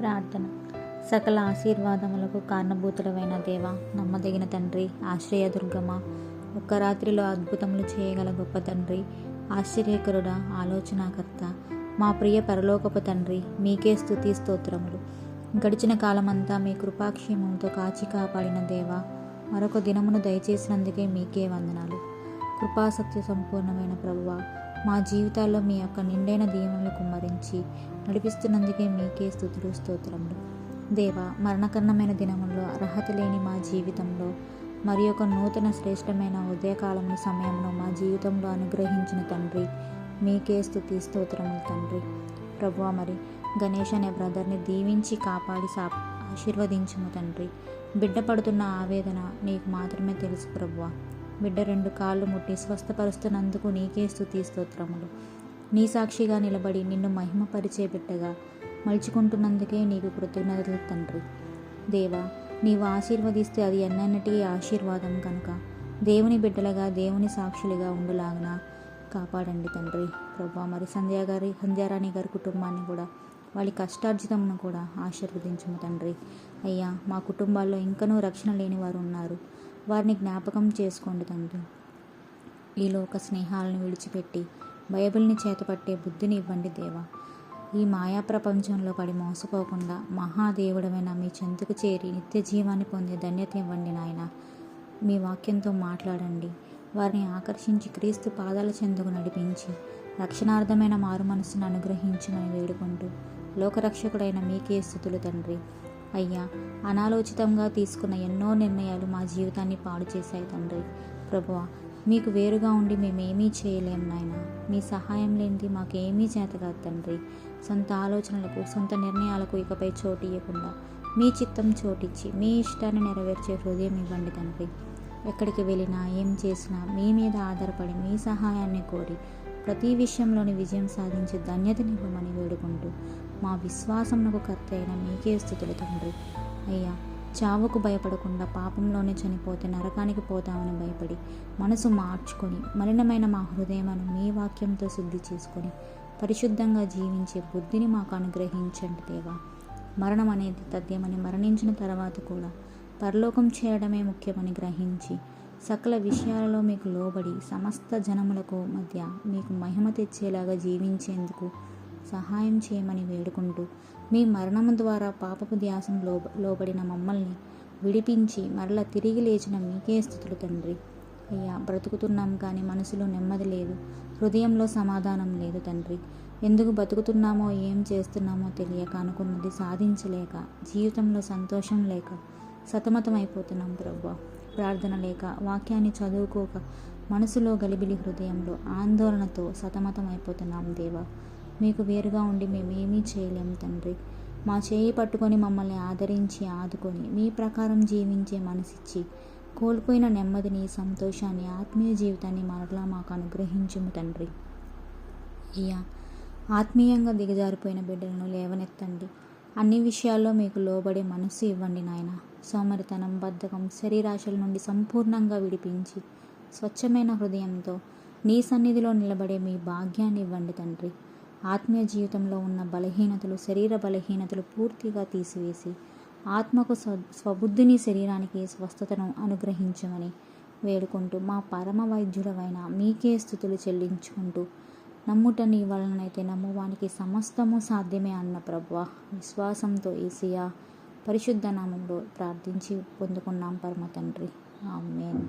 ప్రార్థన. సకల ఆశీర్వాదములకు కారణభూతుడవైన దేవ, నమ్మదగిన తండ్రి, ఆశ్రయదుర్గమా, ఒక్క రాత్రిలో అద్భుతములు చేయగల గొప్ప తండ్రి, ఆశ్చర్యకరుడ, ఆలోచనాకర్త, మా ప్రియ పరలోకపు తండ్రి, మీకే స్తుతి స్తోత్రములు. గడిచిన కాలమంతా మీ కృపాక్షేమంతో కాచి కాపాడిన దేవ, మరొక దినమును దయచేసినందుకే మీకే వందనాలు. కృపాసత్య సంపూర్ణమైన ప్రభువా, మా జీవితాల్లో మీ యొక్క నిండైన దీవెనలు కుమ్మరించి నడిపిస్తున్నందుకే మీకే స్తుతులు స్తోత్రములు. దేవ, మరణకరణమైన దినముల్లో అర్హత లేని మా జీవితంలో మరి ఒక నూతన శ్రేష్టమైన ఉదయకాలమున సమయమును మా జీవితంలో అనుగ్రహించిన తండ్రి, మీకే స్తుతి స్తోత్రములు తండ్రి. ప్రభువా, మరి గణేష్ అనే బ్రదర్ని దీవించి కాపాడి ఆశీర్వదించుము తండ్రి. బిడ్డ పడుతున్న ఆవేదన నీకు మాత్రమే తెలుసు ప్రభువా. బిడ్డ 2 కాళ్ళు ముట్టి స్వస్థపరుస్తున్నందుకు నీకే స్తుతి స్తోత్రములు. నీ సాక్షిగా నిలబడి నిన్ను మహిమపరిచే బిడ్డగా మలుచుకుంటున్నందుకే నీకు కృతజ్ఞతలు తండ్రి. దేవా, నీవు ఆశీర్వదిస్తే అది ఎన్నటికీ ఆశీర్వాదం కనుక దేవుని బిడ్డలుగా దేవుని సాక్షులుగా ఉండులాగున కాపాడండి తండ్రి. ప్రభువా, మరి సంధ్యారాణి గారి కుటుంబాన్ని కూడా వాళ్ళ కష్టార్జితమును కూడా ఆశీర్వదించుము తండ్రి. అయ్యా, మా కుటుంబాల్లో ఇంకనూ రక్షణ లేని వారు ఉన్నారు, వారిని జ్ఞాపకం చేసుకోండి తండ్రి. ఈ లోక స్నేహాలను విడిచిపెట్టి బైబిల్ని చేతపట్టే బుద్ధిని ఇవ్వండి దేవా. ఈ మాయా ప్రపంచంలో పడి మోసపోకుండా మహాదేవుడమైన మీ చెంతకు చేరి నిత్య జీవాన్ని పొందే ధన్యత ఇవ్వండి నాయన. మీ వాక్యంతో మాట్లాడండి, వారిని ఆకర్షించి క్రీస్తు పాదాల చెందుకు నడిపించి రక్షణార్థమైన మారు మనస్సును అనుగ్రహించమని వేడుకుంటూ లోకరక్షకుడైన మీకే స్తుతులు తండ్రి. అయ్యా, అనాలోచితంగా తీసుకున్న ఎన్నో నిర్ణయాలు మా జీవితాన్ని పాడు చేశాయి తండ్రి. ప్రభువా, మీకు వేరుగా ఉండి మేమేమీ చేయలేం నాయన. మీ సహాయం లేనిది మాకేమీ చేత కాదు తండ్రి. సొంత ఆలోచనలకు, సొంత నిర్ణయాలకు ఇకపై చోటు ఇవ్వకుండా మీ చిత్తం చోటిచ్చి మీ ఇష్టాన్ని నెరవేర్చే హృదయం ఇవ్వండి తండ్రి. ఎక్కడికి వెళ్ళినా ఏం చేసినా మీ మీద ఆధారపడి మీ సహాయాన్ని కోరి ప్రతి విషయంలోని విజయం సాధించే ధన్యతనివ్వమని వేడుకుంటూ మా విశ్వాసమునకు కర్త అయిన మీకే స్తుతులు తండ్రి. అయ్యా, చావుకు భయపడకుండా పాపంలోనే చనిపోతే నరకానికి పోతామని భయపడి మనసు మార్చుకొని మలినమైన మా హృదయమును మీ వాక్యంతో శుద్ధి చేసుకొని పరిశుద్ధంగా జీవించే బుద్ధిని మాకు అనుగ్రహించండి దేవా. మరణం అనేది తథ్యమని, మరణించిన తర్వాత కూడా పరలోకం చేరడమే ముఖ్యమని గ్రహించి సకల విషయాలలో మీకు లోబడి సమస్త జనములకు మధ్య మీకు మహిమ తెచ్చేలాగా జీవించేందుకు సహాయం చేయమని వేడుకుంటూ మీ మరణము ద్వారా పాపపు ధ్యాసం లోబడిన మమ్మల్ని విడిపించి మరలా తిరిగి లేచిన మీకే స్తుతులు తండ్రి. అయ్యా, బ్రతుకుతున్నాం కానీ మనసులో నెమ్మది లేదు, హృదయంలో సమాధానం లేదు తండ్రి. ఎందుకు బతుకుతున్నామో ఏం చేస్తున్నామో తెలియక, అనుకున్నది సాధించలేక, జీవితంలో సంతోషం లేక సతమతమైపోతున్నాం ప్రభువా. ప్రార్థన లేక, వాక్యాన్ని చదువుకోక, మనసులో గలిబిలి, హృదయంలో ఆందోళనతో సతమతమైపోతున్నాం దేవా. మీకు వేరుగా ఉండి మేమేమీ చేయలేం తండ్రి. మా చేయి పట్టుకొని మమ్మల్ని ఆదరించి ఆదుకొని మీ ప్రకారం జీవించే మనసిచ్చి కోల్పోయిన నెమ్మదిని, సంతోషాన్ని, ఆత్మీయ జీవితాన్ని మరలా మాకు అనుగ్రహించుము తండ్రి. అయ్యా, ఆత్మీయంగా దిగజారిపోయిన బిడ్డలను లేవనెత్తండి. అన్ని విషయాల్లో మీకు లోబడే మనస్సు ఇవ్వండి నాయన. సోమరితనం, బద్ధకం, శరీరాశల నుండి సంపూర్ణంగా విడిపించి స్వచ్ఛమైన హృదయంతో నీ సన్నిధిలో నిలబడే మీ భాగ్యాన్ని ఇవ్వండి తండ్రి. ఆత్మీయ జీవితంలో ఉన్న బలహీనతలు, శరీర బలహీనతలు పూర్తిగా తీసివేసి ఆత్మకు స్వబుద్ధిని, శరీరానికి స్వస్థతను అనుగ్రహించమని వేడుకుంటూ మా పరమ వైద్యుడవైన మీకే స్తుతులు చెల్లించుకుంటూ నమ్ముట నీ వలనైతే నమ్మువానికి సమస్తము సాధ్యమే అన్న ప్రభువా, విశ్వాసంతో యేసయ్య పరిశుద్ధ నామంలో ప్రార్థించి పొందుకున్నాం పరమ తండ్రి. ఆమేన్.